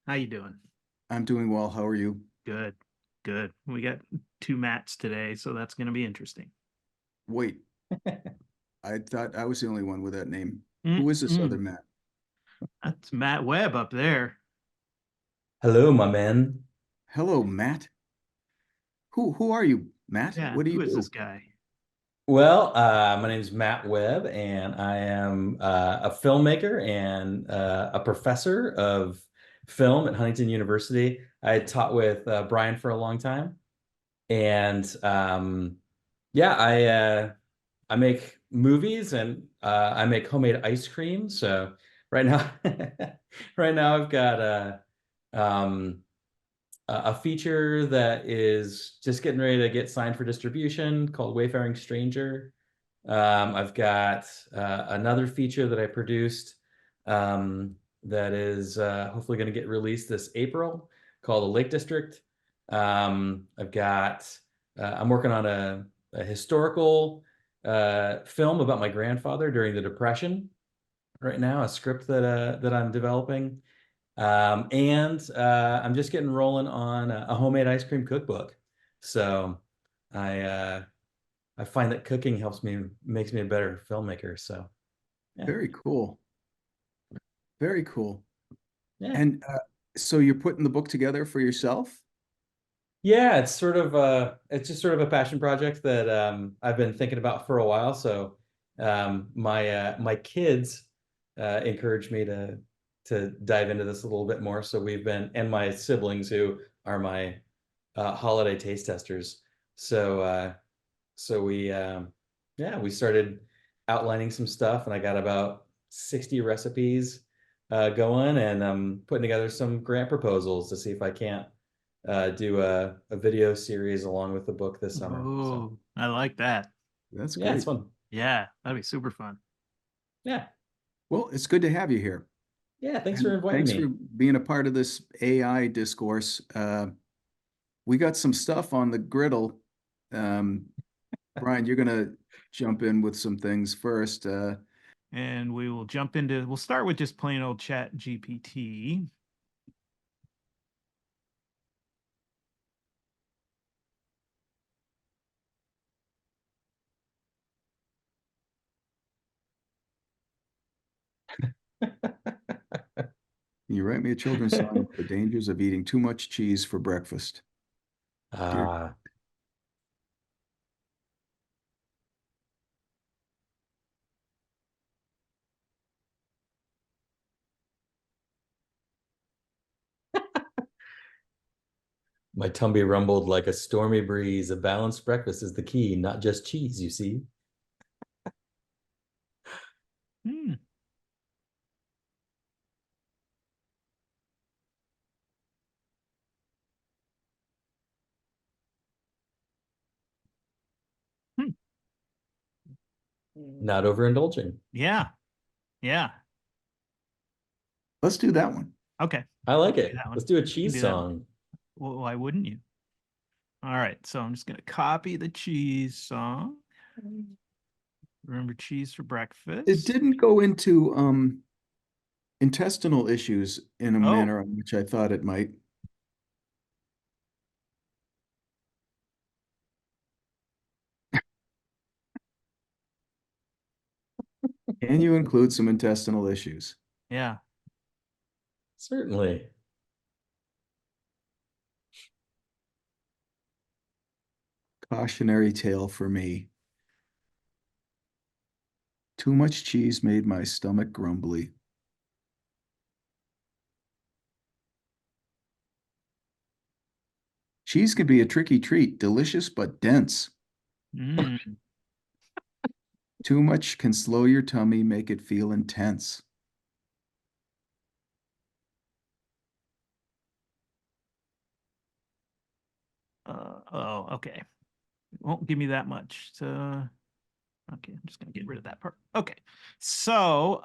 How you doing? I'm doing well. How are you? Good, good. We got two Matts today, so that's going to be interesting. Wait, I thought I was the only one with that name. Who is this other Mm-mm. Matt? That's Matt Webb up there. Hello, my man. Hello, Matt. Who are you, Matt? Yeah, What do you who is this do? guy? Well, my name is Matt Webb, and I am a filmmaker and a professor of film at Huntington University. I had taught with Bryan for a long time, and yeah, I make movies and I make homemade ice cream. So right now, right now I've got um, a feature that is just getting ready to get signed for distribution called Wayfaring Stranger. I've got another feature that I produced that is hopefully going to get released this April called The Lake District. I'm working on a historical film about my grandfather during the Depression right now, a script that I'm developing. And I'm just getting rolling on a homemade ice cream cookbook. So I uh, I find that cooking makes me a better filmmaker. So yeah, Very cool. Very cool. yeah, And so you're putting the book together for yourself? yeah. It's just sort of a passion project that I've been thinking about for a while. So my kids encouraged me to dive into this a little bit more. So and my siblings who are my holiday taste testers. So we started outlining some stuff, and I got about 60 recipes going, and I'm putting together some grant proposals to see if I can't do a video series along with the book this summer. So Oh, I like that. That's yeah, it's great. fun. Yeah, that'd be super fun. Yeah, Well, it's good to have you here. yeah. Thanks for And inviting thanks for me. being a part of this AI discourse. We got some stuff on the griddle. Um, Brian, you're going to jump in with some things first. And we'll start with just plain old Chat GPT. Can you write me a children's song about the dangers of eating too much cheese for breakfast? Dear. uh, my tummy rumbled like a stormy breeze. A balanced breakfast is the key, not just cheese, you see. Hmm. Hmm. Not overindulging. Yeah, yeah. Let's do that one. Okay, I like do it. that one. Let's do a We can cheese do that one. song. Well, why wouldn't you? All right, so I'm just gonna copy the cheese song. Remember cheese for It breakfast? didn't go into intestinal issues in a Oh, manner on which I thought it might. Can you include some intestinal issues? yeah. Certainly. Cautionary tale for me. Too much cheese made my stomach grumbly. Cheese can be a tricky treat, delicious but dense. Mm. Too much can slow your tummy, make it feel intense. Oh, okay. Won't give me that much. So, okay, I'm just gonna get rid of that part. Okay. So,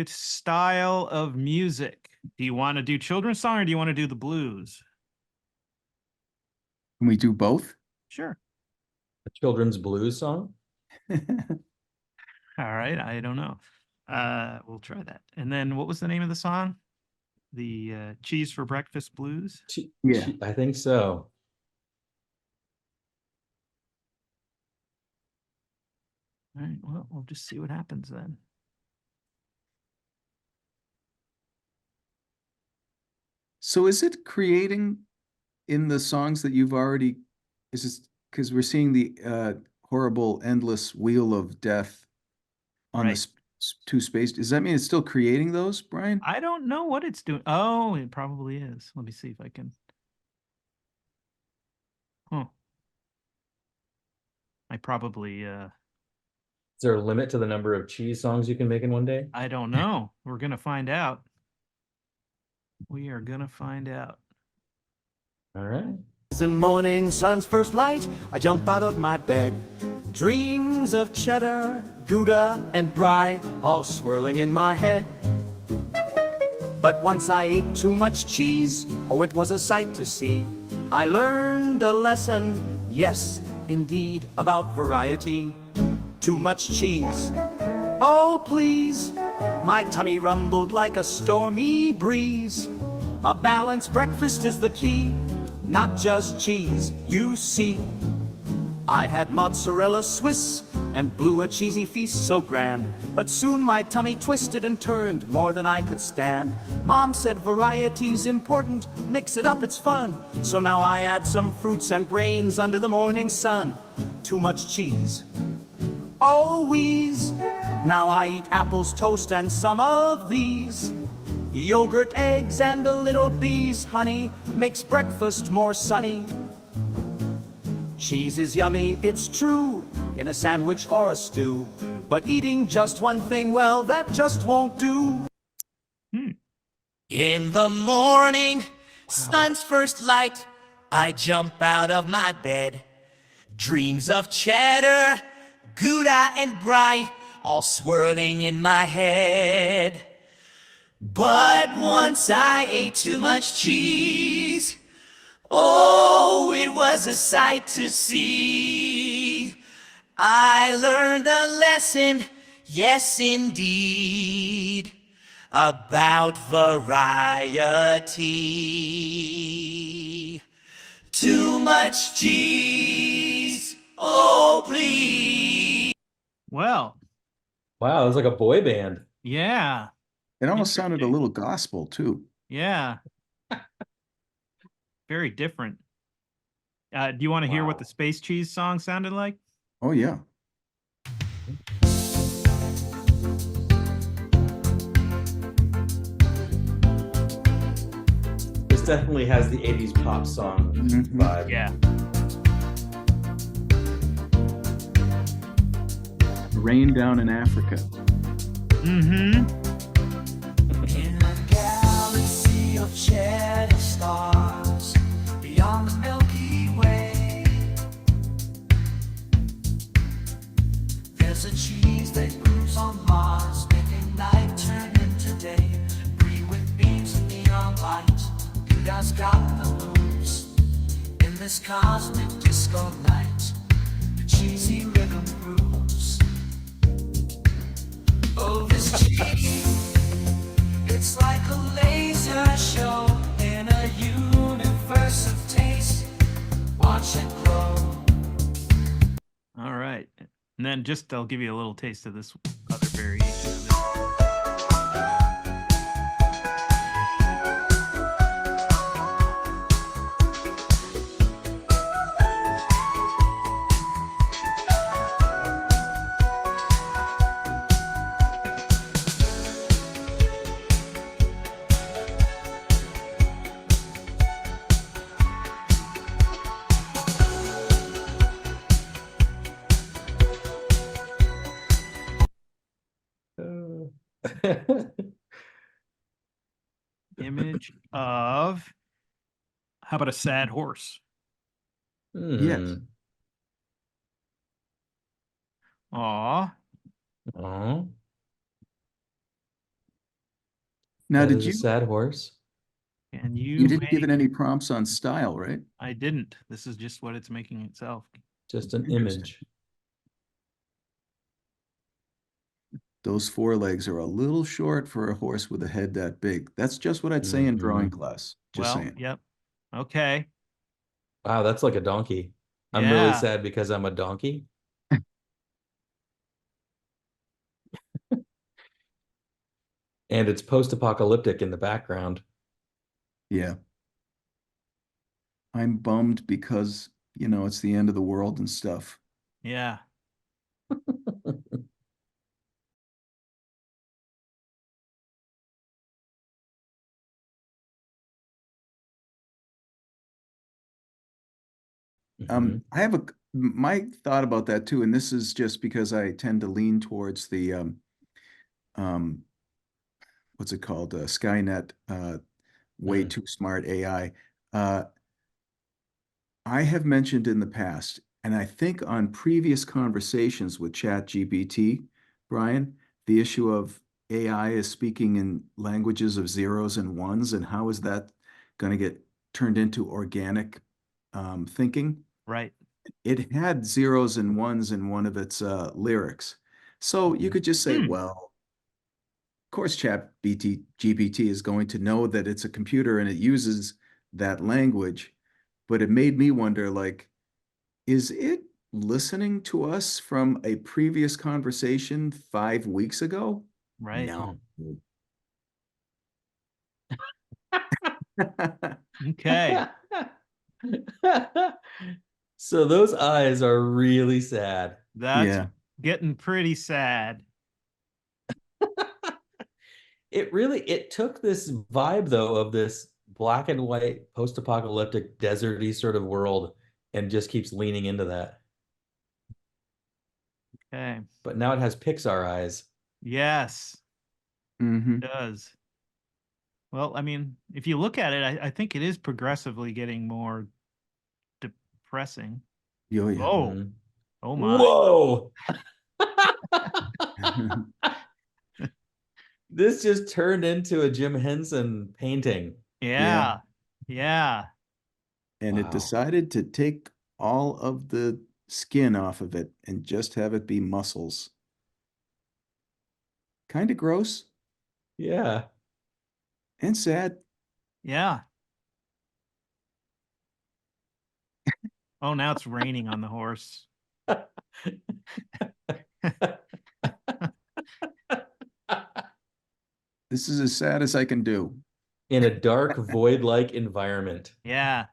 style of music. Do you want to do children's song or do you want to do the blues? Can we do both? Sure. A children's blues song? All right. I don't know. We'll try that. And then what was the name of the song? The cheese for breakfast blues. Yeah. I think so. All right, well, we'll just see what happens then. So is it creating in the songs that you've already, is this, because we're seeing the horrible endless wheel of death on Right. the two space. Does that mean it's still creating those, Brian? I don't know what it's doing. Oh, it probably is. Let me see if I can. Huh. I probably Is there a limit to the number of cheese songs you can make in one day? I don't know. We're gonna find out. We are gonna find out. All right. The morning sun's first light, I jump out of my bed. Dreams of cheddar, Gouda, and Brie all swirling in my head. But once I ate too much cheese, oh, it was a sight to see. I learned a lesson, yes, indeed, about variety. Too much cheese, oh please. My tummy rumbled like a stormy breeze. A balanced breakfast is the key, not just cheese, you see. I had mozzarella Swiss and blew a cheesy feast so grand. But soon my tummy twisted and turned more than I could stand. Mom said variety's important, mix it up, it's fun. So now I add some fruits and grains under the morning sun. Too much cheese, oh wheeze. Now I eat apples, toast, and some of these. Yogurt, eggs, and a little bees. Honey makes breakfast more sunny. Cheese is yummy, it's true, in a sandwich or a stew. But eating just one thing, well, that just won't do. In the morning, sun's first light, I jump out of my bed. Dreams of cheddar, Gouda, and Brie all swirling in my head. But once I ate too much cheese, oh, it was a sight to see. I learned a lesson, yes indeed, about variety. Too much cheese, oh please. Well, Wow, it was like a boy band. yeah, It almost sounded a Interesting. little gospel too. yeah. Very different. Do you want to hear what Wow. the space cheese song sounded like? Oh yeah. This definitely has the 80s pop song Mhm. vibe. Yeah. Rain down in Africa. Mm-hmm. In a galaxy of cheddar stars, beyond the Milky Way, there's a cheese that grows on Mars, making night turn into day. Brie with beams of neon light, Gouda's got the moves. In this cosmic disco night, the cheesy rhythm grooves. Oh, this cheese, it's like a laser show in a universe of taste. Watch it grow. All right. And then just I'll give you a little taste of this other variation of it. Image of, how about a sad horse? Yes. Aw. Oh, Now, that did is you a sad horse? And you didn't give make- it any prompts on style, right? I didn't. This is just what it's making itself. Just an Interesting. image. those forelegs are a little short for a horse with a head that big. That's just what I'd say in drawing class. Just Well, saying. yep. Okay. Wow, that's like a donkey. I'm really Yeah. sad because I'm a donkey. And it's post-apocalyptic in the background. Yeah. I'm bummed because, it's the end of the world and stuff. Yeah. Mhm. I have my thought about that too, and this is just because I tend to lean towards the um what's it called? Skynet, way Mm. too smart AI. Uh, I have mentioned in the past, and I think on previous conversations with ChatGPT, Brian, the issue of AI is speaking in languages of zeros and ones, and how is that going to get turned into organic thinking? Right. It had zeros and ones in one of its lyrics. So you could just say, Hmm. well, of course, GPT is going to know that it's a computer and it uses that language. But it made me wonder, like, is it listening to us from a previous conversation 5 weeks ago? Right. No. Okay. So those eyes are really sad. That's Yeah. getting pretty sad. It took this vibe though of this black and white post-apocalyptic deserty sort of world and just keeps leaning into that. Okay. But now it has Pixar eyes. Yes, Mm-hmm. it does. Well, I mean, if you look at it, I think it is progressively getting more depressing. Oh, yeah. Oh, Mhm. oh my. Whoa. This just turned into a Jim Henson painting. Yeah. Yeah. And it Wow. decided to take all of the skin off of it and just have it be muscles. Kind of gross Yeah. and sad. Yeah. Oh, now it's raining on the horse. This is as sad as I can do. In a dark, void-like environment. Yeah.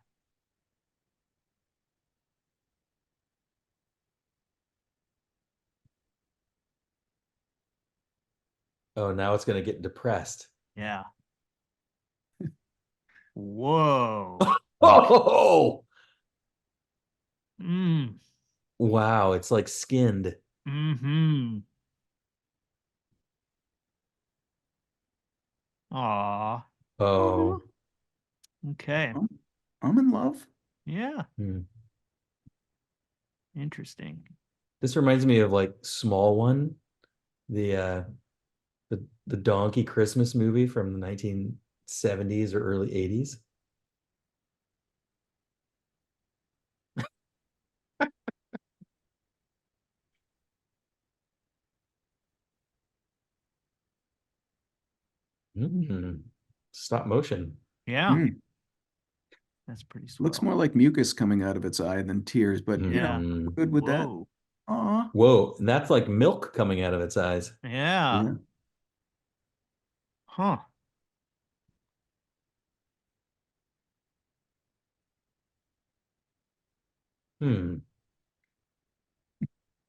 Oh, now it's going to get depressed. Yeah. Whoa. Oh, Mm. wow. It's like skinned. Mm-hmm. Aw. Oh. Okay. I'm in love. Yeah. Hmm. Interesting. This reminds me of like Small One, the donkey Christmas movie from the 1970s or early 80s. Mm. Stop motion. Yeah. Mm. That's pretty swell. Looks more like mucus coming out of its eye than tears, but Yeah. we're good with that. Whoa. Aw. Whoa, and that's like milk coming out of its eyes. Yeah. Yeah. Huh. Hmm. I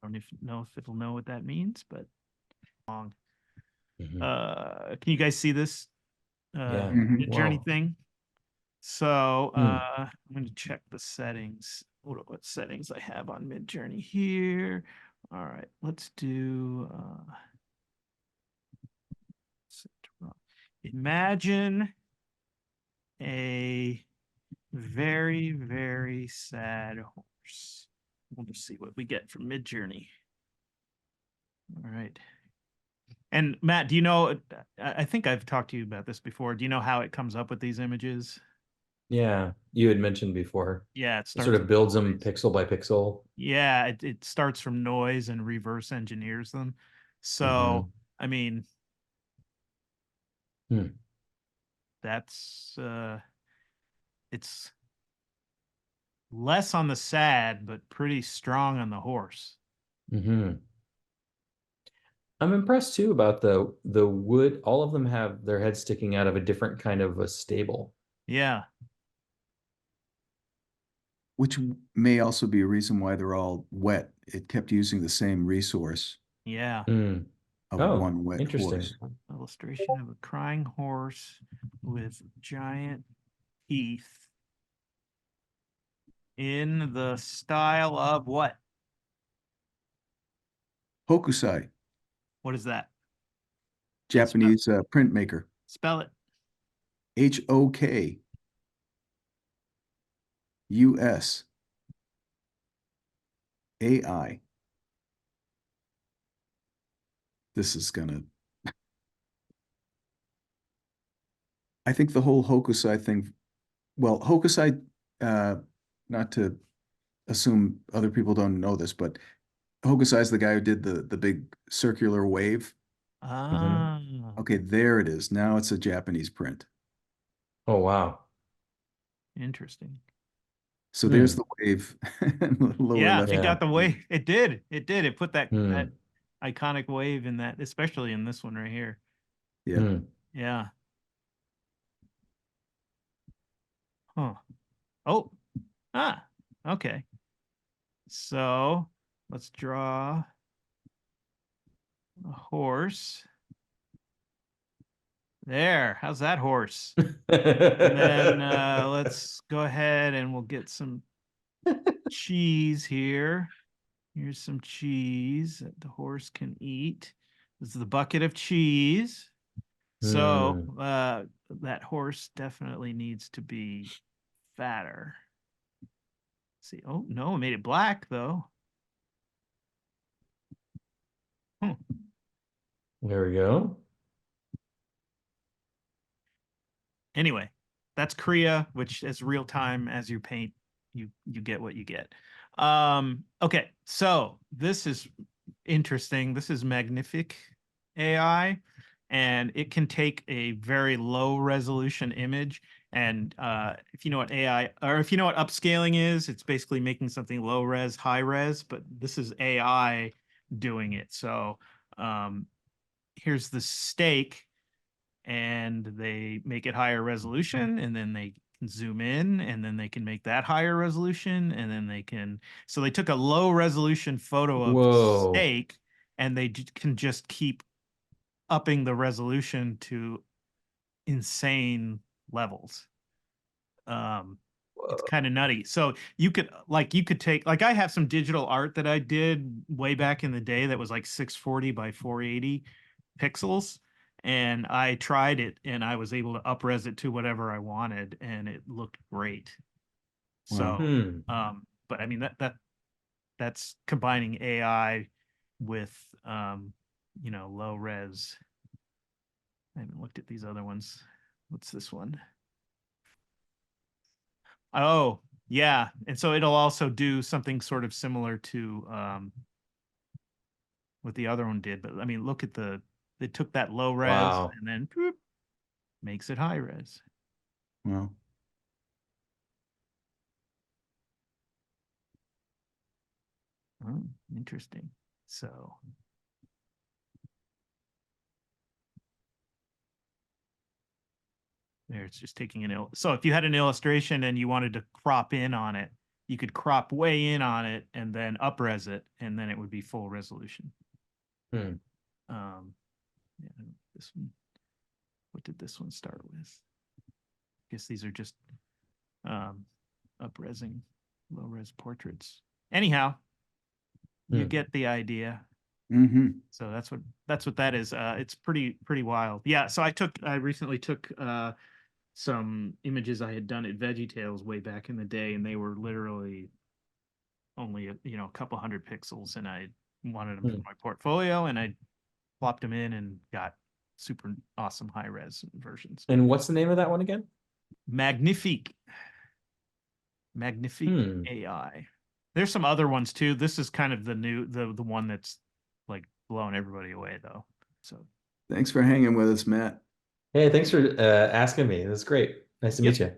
don't know if it'll know what that means, but long. Mhm. Can you guys see this Yeah. Mhm. Midjourney Wow. thing? So Hmm. I'm going to check the settings. What settings I have on Midjourney here. All right, let's do imagine a very, very sad horse. We'll just see what we get from Midjourney. All right. And Matt, do you know, I think I've talked to you about this before. Do you know how it comes up with these images? Yeah, you had mentioned before. Yeah, It sort of builds them pixel by pixel. Yeah, it starts from noise and reverse engineers them. So Mhm. I mean, Hmm. that's it's less on the sad, but pretty strong on the horse. Hmm. I'm impressed too about the wood. All of them have their heads sticking out of a different kind of a stable. Yeah. Which may also be a reason why they're all wet. It kept using the same resource Yeah. Hmm. of Oh, one wet interesting. horse. Illustration of a crying horse with giant teeth in the style of what? Hokusai, What is that? Japanese printmaker. Spell it. Hokusai. This is gonna. I think the whole Hokusai thing. Well, Hokusai, not to assume other people don't know this, but Hokusai is the guy who did the big circular wave. Ah, Okay, there it is. Now it's a Japanese print. Oh, wow. interesting. So Hmm. there's the wave in the lower Yeah, left. it Yeah. got the wave. It did. It did. It put that Hmm. iconic wave in that, especially in this one right here. Yeah. Hmm. Yeah. Huh. Oh. Ah. Okay. So let's draw a horse. There. How's that horse? And then let's go ahead and we'll get some cheese here. Here's some cheese that the horse can eat. This is the bucket of cheese. So that horse definitely needs to be fatter. See, oh no, it made it black though. There we go. Anyway, that's Korea, which is real time as you paint, you get what you get. Okay, so this is interesting. This is Magnifique AI, and it can take a very low resolution image. And if you know what AI, or if you know what upscaling is, it's basically making something low res, high res, but this is AI doing it. So here's the steak, and they make it higher resolution, and then they can zoom in, and then they can make that higher resolution, and then they can. So they took a low resolution photo of Whoa. steak, and they can just keep upping the resolution to insane levels. It's kind of nutty. So you could take, like, I have some digital art that I did way back in the day that was like 640 by 480 pixels, and I tried it and I was able to upres it to whatever I wanted, and it looked great. Wow. So but I mean that's combining AI with low res. I haven't looked at these other ones. What's this one? Oh, yeah. And so it'll also do something sort of similar to what the other one did. But I mean, look at they took that low res Wow. and then boop, makes it high res. Wow. Oh, interesting. So there, it's just taking so if you had an illustration and you wanted to crop in on it, you could crop way in on it and then upres it, and then it would be full resolution. Hmm. Yeah, this one. What did this one start with? I guess these are just upresing low res portraits. Anyhow, you get the idea. Mm-hmm. So that's what that is. It's pretty wild. Yeah. So I recently took some images I had done at VeggieTales way back in the day, and they were literally only a couple hundred pixels, and I wanted them for my portfolio, and I plopped them in and got super awesome high res versions. And what's the name of that one again? Magnifique AI. There's some other ones too. This is kind of the one that's like blowing everybody away though. episode. Thanks for hanging with us, Matt. Hey, thanks for asking me. That's great. Nice to meet you.